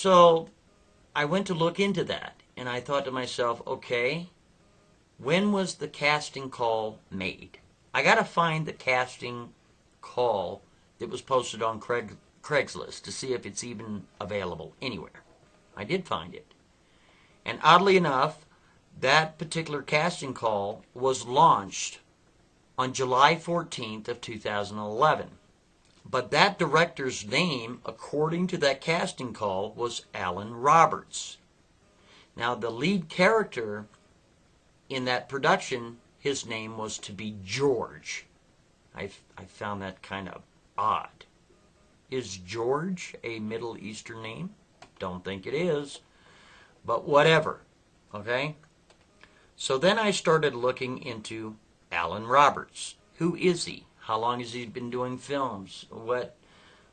So I went to look into that, and I thought to myself, okay, when was the casting call made? I got to find the casting call that was posted on Craigslist to see if it's even available anywhere. I did find it. And oddly enough, that particular casting call was launched on July 14th of 2011. But that director's name, according to that casting call, was Alan Roberts. Now, the lead character in that production, his name was to be George. I found that kind of odd. Is George a Middle Eastern name? Don't think it is. But whatever. Okay? So then I started looking into Alan Roberts. Who is he? How long has he been doing films? What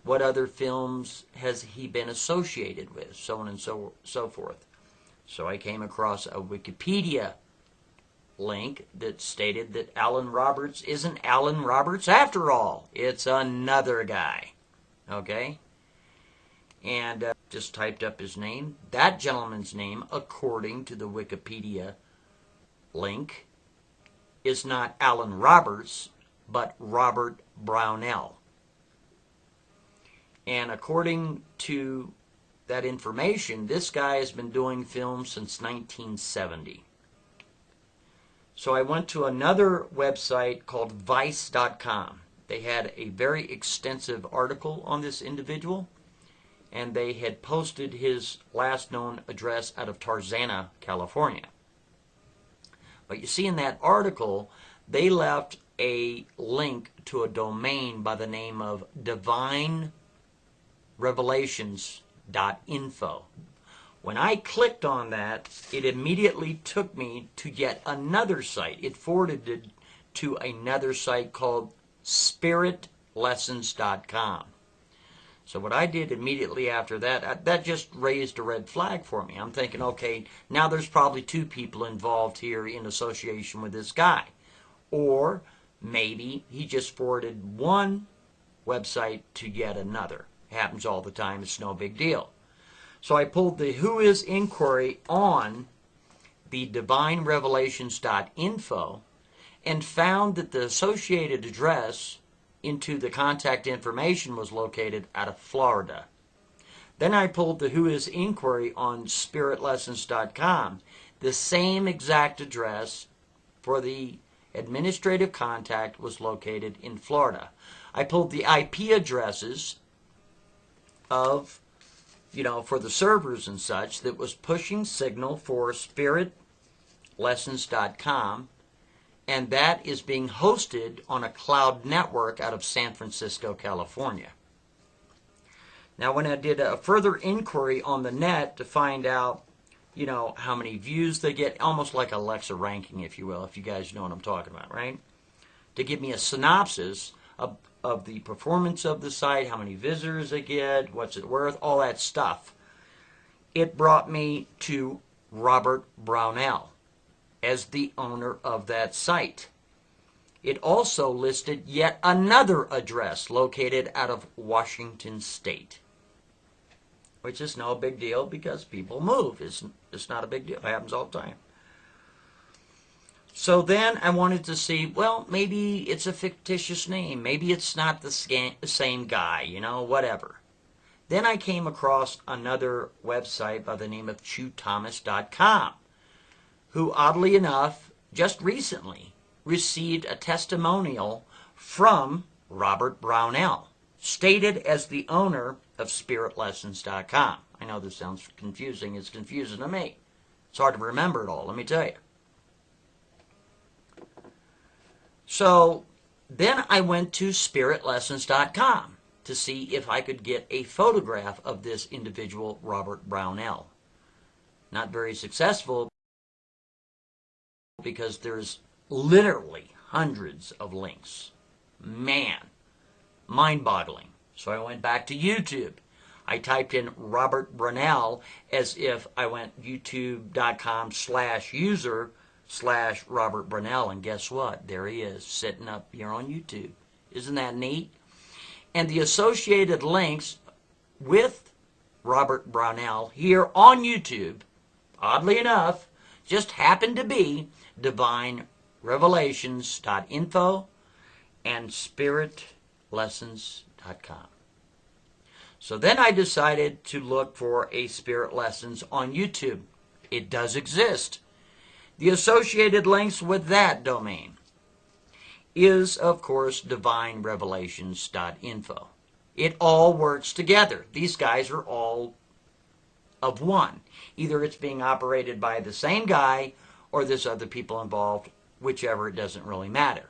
other films has he been associated with? So on and so forth. So I came across a Wikipedia link that stated that Alan Roberts isn't Alan Roberts after all. It's another guy. Okay? And just typed up his name. That gentleman's name, according to the Wikipedia link, is not Alan Roberts, but Robert Brownell. And according to that information, this guy has been doing films since 1970. So I went to another website called Vice.com. They had a very extensive article on this individual, and they had posted his last known address out of Tarzana, California. But you see in that article, they left a link to a domain by the name of divinerevelations.info. When I clicked on that, it immediately took me to yet another site. It forwarded it to another site called SpiritLessons.com. So what I did immediately after that, that just raised a red flag for me. I'm thinking, okay, now there's probably two people involved here in association with this guy. Or maybe he just forwarded one website to yet another. Happens all the time. It's no big deal. So I pulled the Who Is inquiry on the divinerevelations.info and found that the associated address into the contact information was located out of Florida. Then I pulled the Who Is inquiry on SpiritLessons.com. The same exact address for the administrative contact was located in Florida. I pulled the IP addresses of, for the servers and such that was pushing signal for SpiritLessons.com, and that is being hosted on a cloud network out of San Francisco, California. Now, when I did a further inquiry on the net to find out, how many views they get, almost like Alexa ranking, if you will, if you guys know what I'm talking about, right? To give me a synopsis of the performance of the site, how many visitors they get, what's it worth, all that stuff. It brought me to Robert Brownell as the owner of that site. It also listed yet another address located out of Washington State, which is no big deal because people move. It's not a big deal. It happens all the time. So then I wanted to see, well, maybe it's a fictitious name. Maybe it's not the same guy, whatever. Then I came across another website by the name of ChewThomas.com, who, oddly enough, just recently received a testimonial from Robert Brownell, stated as the owner of SpiritLessons.com. I know this sounds confusing. It's confusing to me. It's hard to remember it all, let me tell you. So then I went to SpiritLessons.com to see if I could get a photograph of this individual, Robert Brownell. Not very successful because there's literally hundreds of links. Man, mind-boggling. So I went back to YouTube. I typed in Robert Brownell as if I went youtube.com/user/Robert Brownell, and guess what? There he is, sitting up here on YouTube. Isn't that neat? And the associated links with Robert Brownell here on YouTube, oddly enough, just happened to be divinerevelations.info and SpiritLessons.com. So then I decided to look for a Spirit Lessons on YouTube. It does exist. The associated links with that domain is, of course, divinerevelations.info. It all works together. These guys are all of one. Either it's being operated by the same guy or there's other people involved, whichever, it doesn't really matter.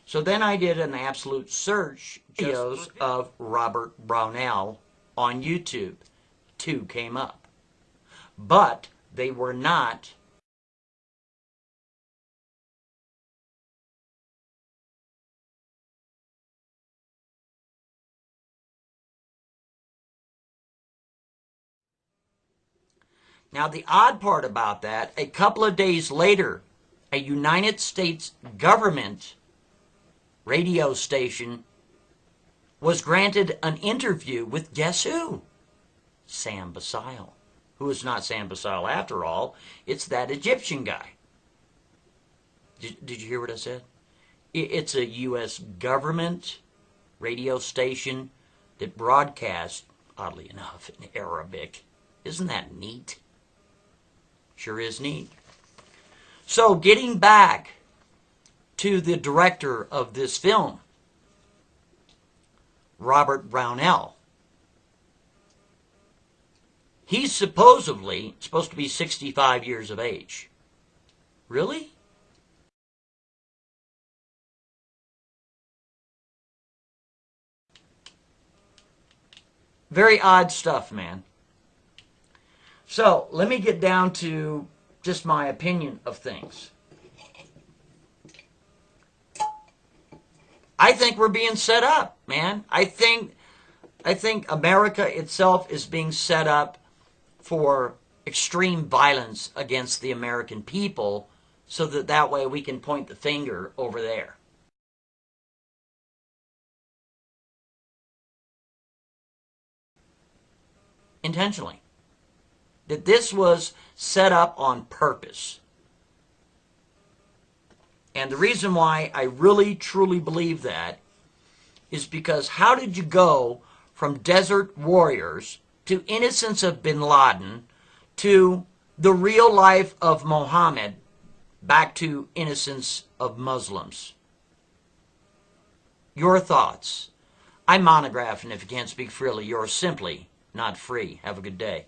So then I did an absolute search, videos of Robert Brownell on YouTube. 2 came up. But they were not Now, the odd part about that, a couple of days later, a United States government radio station was granted an interview with, guess who? Sam Basile, who is not Sam Basile after all. It's that Egyptian guy. Did you hear what I said? It's a U.S. government radio station that broadcasts, oddly enough, in Arabic. Isn't that neat? Sure is neat. So, getting back to the director of this film, Robert Brownell. He's supposedly supposed to be 65 years of age. Really? Very odd stuff, man. So, let me get down to just my opinion of things. I think we're being set up, man. I think America itself is being set up for extreme violence against the American people so that way we can point the finger over there. Intentionally. That this was set up on purpose. And the reason why I really, truly believe that is because how did you go from desert warriors to innocence of bin Laden to the real life of Mohamad back to innocence of Muslims? Your thoughts. I monograph, and if you can't speak freely, you're simply not free. Have a good day.